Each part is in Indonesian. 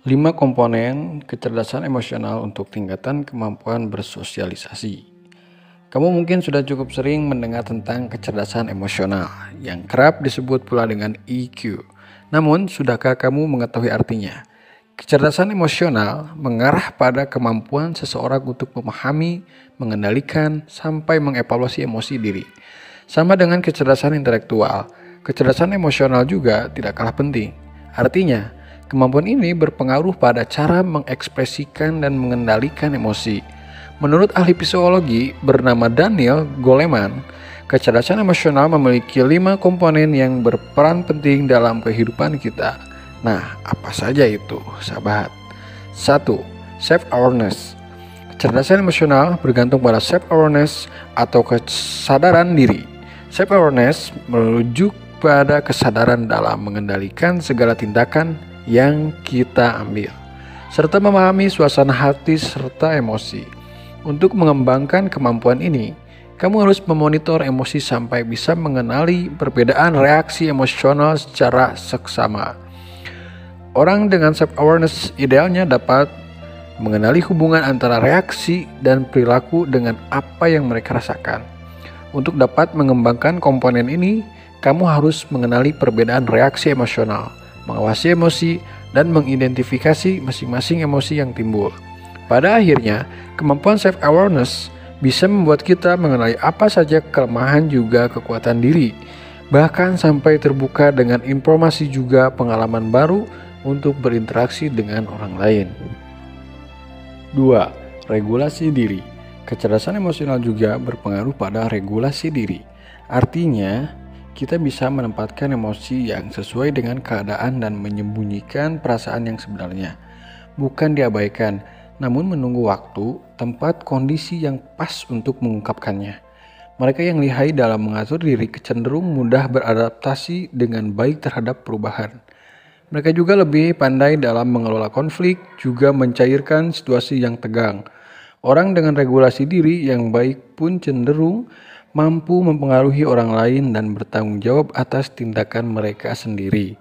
5 komponen kecerdasan emosional untuk tingkatan kemampuan bersosialisasi. Kamu mungkin sudah cukup sering mendengar tentang kecerdasan emosional yang kerap disebut pula dengan EQ. Namun, sudahkah kamu mengetahui artinya? Kecerdasan emosional mengarah pada kemampuan seseorang untuk memahami, mengendalikan, sampai mengevaluasi emosi diri. Sama dengan kecerdasan intelektual, kecerdasan emosional juga tidak kalah penting. Artinya, kemampuan ini berpengaruh pada cara mengekspresikan dan mengendalikan emosi. Menurut ahli psikologi bernama Daniel Goleman, kecerdasan emosional memiliki 5 komponen yang berperan penting dalam kehidupan kita. Nah, apa saja itu, sahabat? 1. Self-awareness. Kecerdasan emosional bergantung pada self-awareness atau kesadaran diri. Self-awareness merujuk pada kesadaran dalam mengendalikan segala tindakan yang kita ambil, serta memahami suasana hati serta emosi. Untuk mengembangkan kemampuan ini, kamu harus memonitor emosi sampai bisa mengenali perbedaan reaksi emosional secara seksama. Orang dengan self-awareness idealnya dapat mengenali hubungan antara reaksi dan perilaku dengan apa yang mereka rasakan. Untuk dapat mengembangkan komponen ini, kamu harus mengenali perbedaan reaksi emosional, mengawasi emosi, dan mengidentifikasi masing-masing emosi yang timbul. Pada akhirnya, kemampuan self-awareness bisa membuat kita mengenali apa saja kelemahan juga kekuatan diri, bahkan sampai terbuka dengan informasi juga pengalaman baru untuk berinteraksi dengan orang lain. 2. Regulasi diri. Kecerdasan emosional juga berpengaruh pada regulasi diri. Artinya, kita bisa menempatkan emosi yang sesuai dengan keadaan dan menyembunyikan perasaan yang sebenarnya. Bukan diabaikan, namun menunggu waktu, tempat, kondisi yang pas untuk mengungkapkannya. Mereka yang lihai dalam mengatur diri cenderung mudah beradaptasi dengan baik terhadap perubahan. Mereka juga lebih pandai dalam mengelola konflik, juga mencairkan situasi yang tegang. Orang dengan regulasi diri yang baik pun cenderung mampu mempengaruhi orang lain dan bertanggung jawab atas tindakan mereka sendiri.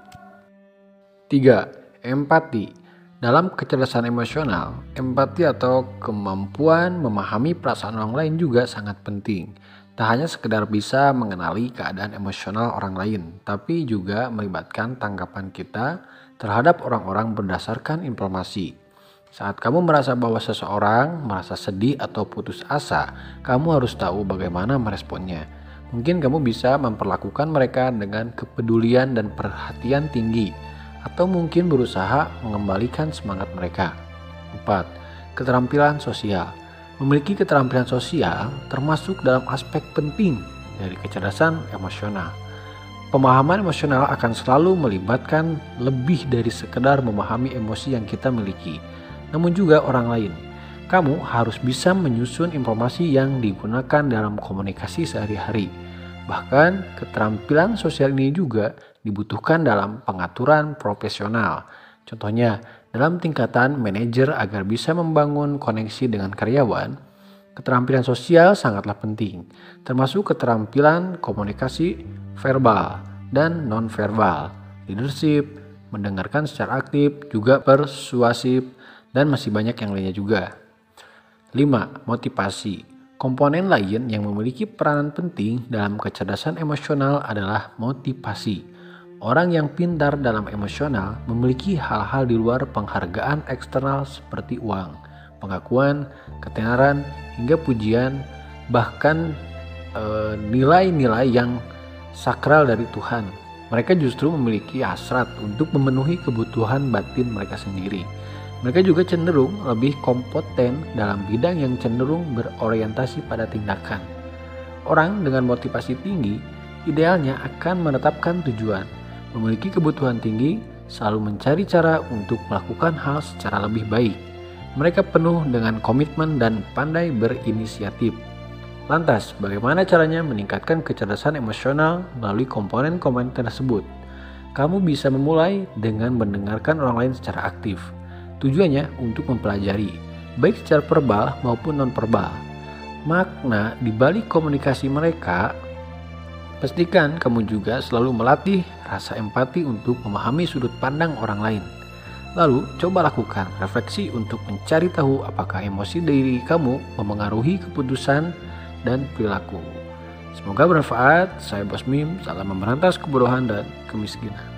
3. Empati. Dalam kecerdasan emosional, empati atau kemampuan memahami perasaan orang lain juga sangat penting. Tak hanya sekedar bisa mengenali keadaan emosional orang lain, tapi juga melibatkan tanggapan kita terhadap orang-orang berdasarkan informasi. Saat kamu merasa bahwa seseorang merasa sedih atau putus asa, kamu harus tahu bagaimana meresponnya. Mungkin kamu bisa memperlakukan mereka dengan kepedulian dan perhatian tinggi, atau mungkin berusaha mengembalikan semangat mereka. 4. Keterampilan sosial. Memiliki keterampilan sosial termasuk dalam aspek penting dari kecerdasan emosional. Pemahaman emosional akan selalu melibatkan lebih dari sekedar memahami emosi yang kita miliki, namun juga orang lain. Kamu harus bisa menyusun informasi yang digunakan dalam komunikasi sehari-hari. Bahkan keterampilan sosial ini juga dibutuhkan dalam pengaturan profesional. Contohnya, dalam tingkatan manajer agar bisa membangun koneksi dengan karyawan, keterampilan sosial sangatlah penting, termasuk keterampilan komunikasi verbal dan non-verbal, leadership, mendengarkan secara aktif, juga persuasif, dan masih banyak yang lainnya juga. 5. Motivasi. Komponen lain yang memiliki peranan penting dalam kecerdasan emosional adalah motivasi. Orang yang pintar dalam emosional memiliki hal-hal di luar penghargaan eksternal seperti uang, pengakuan, ketenaran, hingga pujian, bahkan nilai-nilai yang sakral dari Tuhan. Mereka justru memiliki hasrat untuk memenuhi kebutuhan batin mereka sendiri. Mereka juga cenderung lebih kompeten dalam bidang yang cenderung berorientasi pada tindakan. Orang dengan motivasi tinggi idealnya akan menetapkan tujuan, memiliki kebutuhan tinggi, selalu mencari cara untuk melakukan hal secara lebih baik. Mereka penuh dengan komitmen dan pandai berinisiatif. Lantas, bagaimana caranya meningkatkan kecerdasan emosional melalui komponen-komponen tersebut? Kamu bisa memulai dengan mendengarkan orang lain secara aktif. Tujuannya untuk mempelajari, baik secara verbal maupun non-verbal, makna di balik komunikasi mereka. Pastikan kamu juga selalu melatih rasa empati untuk memahami sudut pandang orang lain. Lalu, coba lakukan refleksi untuk mencari tahu apakah emosi diri kamu memengaruhi keputusan dan perilaku. Semoga bermanfaat. Saya Bos Mim, salam memberantas kebodohan dan kemiskinan.